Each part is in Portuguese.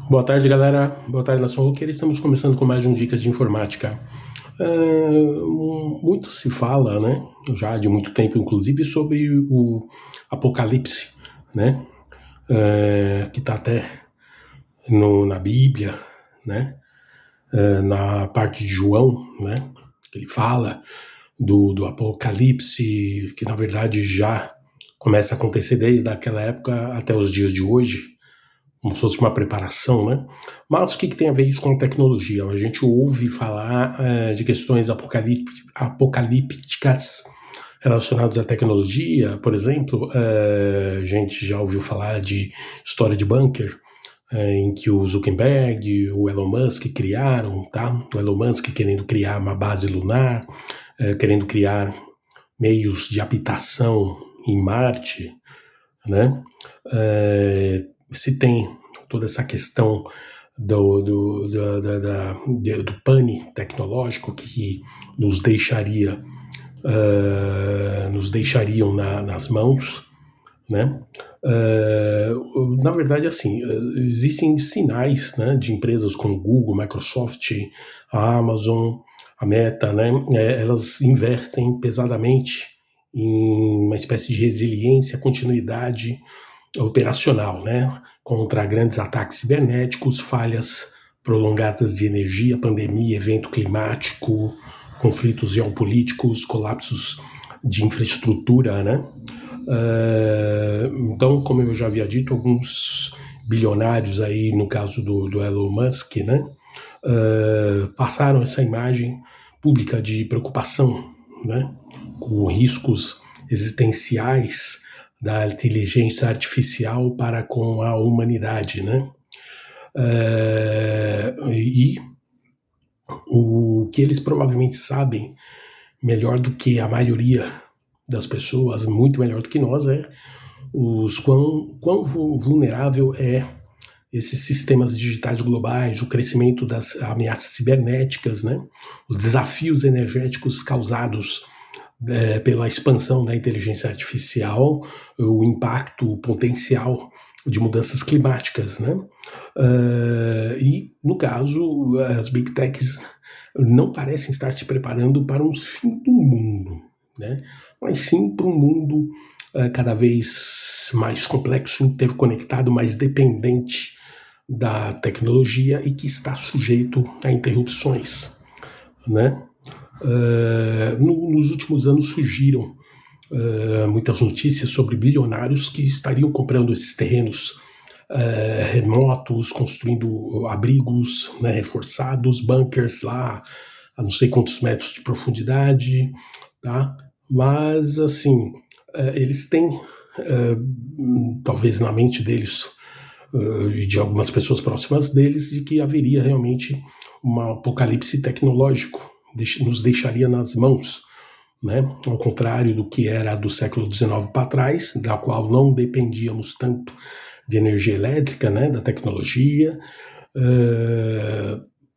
Boa tarde, galera. Boa tarde, Nação Roqueira. Estamos começando com mais um Dicas de Informática. Muito se fala, né, já de muito tempo, inclusive, sobre o Apocalipse, né, que está até na Bíblia, né, na parte de João, né, que ele fala do Apocalipse, que na verdade já começa a acontecer desde aquela época até os dias de hoje, como se fosse uma preparação, né? Mas o que tem a ver isso com a tecnologia? A gente ouve falar de questões apocalípticas relacionadas à tecnologia, por exemplo, a gente já ouviu falar de história de bunker, em que o Zuckerberg e o Elon Musk criaram, tá? O Elon Musk querendo criar uma base lunar, querendo criar meios de habitação em Marte, né? Se tem toda essa questão do pane tecnológico que nos deixariam nas mãos, né? Na verdade, assim, existem sinais, né, de empresas como Google, Microsoft, a Amazon, a Meta, né? Elas investem pesadamente em uma espécie de resiliência, continuidade operacional, né, contra grandes ataques cibernéticos, falhas prolongadas de energia, pandemia, evento climático, conflitos geopolíticos, colapsos de infraestrutura, né? Então, como eu já havia dito, alguns bilionários aí, no caso do Elon Musk, né, passaram essa imagem pública de preocupação, né, com riscos existenciais da inteligência artificial para com a humanidade, né? E o que eles provavelmente sabem melhor do que a maioria das pessoas, muito melhor do que nós, é quão vulnerável é esses sistemas digitais globais, o crescimento das ameaças cibernéticas, né? Os desafios energéticos causados pela expansão da inteligência artificial, o impacto potencial de mudanças climáticas, né? E, no caso, as Big Techs não parecem estar se preparando para um fim do mundo, né? Mas sim para um mundo cada vez mais complexo, interconectado, mais dependente da tecnologia e que está sujeito a interrupções, né? Nos últimos anos surgiram muitas notícias sobre bilionários que estariam comprando esses terrenos remotos, construindo abrigos, né, reforçados, bunkers lá a não sei quantos metros de profundidade, tá? Mas, assim, eles têm, talvez na mente deles e de algumas pessoas próximas deles, de que haveria realmente um apocalipse tecnológico, nos deixaria nas mãos, né? Ao contrário do que era do século XIX para trás, da qual não dependíamos tanto de energia elétrica, né, da tecnologia.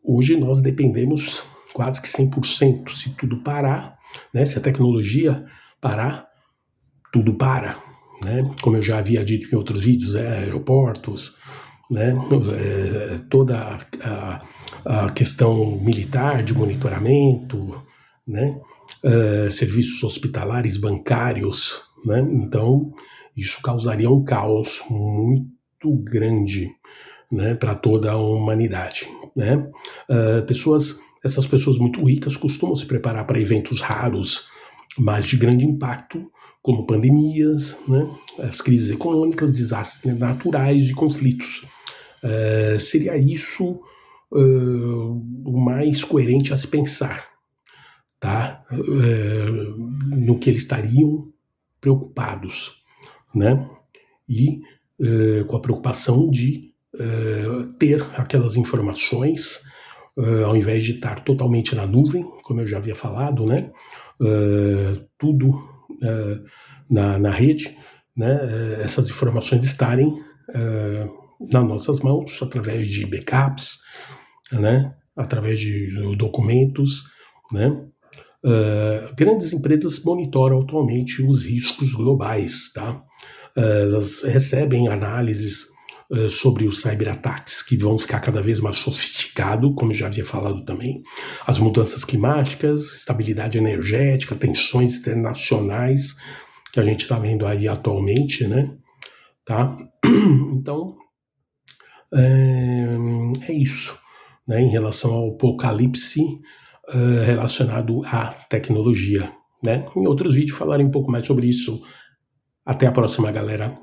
Hoje nós dependemos quase que 100%. Se tudo parar, né, se a tecnologia parar, tudo para, né? Como eu já havia dito em outros vídeos, aeroportos, né, toda a questão militar de monitoramento, né, serviços hospitalares, bancários, né? Então isso causaria um caos muito grande, né, para toda a humanidade, né? Essas pessoas muito ricas costumam se preparar para eventos raros, mas de grande impacto, como pandemias, né, as crises econômicas, desastres naturais e conflitos. Seria isso o mais coerente a se pensar, tá? No que eles estariam preocupados, né? E com a preocupação de ter aquelas informações, ao invés de estar totalmente na nuvem, como eu já havia falado, né? Tudo na rede, né? Essas informações estarem nas nossas mãos, através de backups, né? Através de documentos, né? Grandes empresas monitoram atualmente os riscos globais, tá? Elas recebem análises sobre os cyberataques, que vão ficar cada vez mais sofisticados, como eu já havia falado também, as mudanças climáticas, estabilidade energética, tensões internacionais, que a gente está vendo aí atualmente, né? Tá? Então, é isso, né, em relação ao apocalipse relacionado à tecnologia. Né? Em outros vídeos falarei um pouco mais sobre isso. Até a próxima, galera.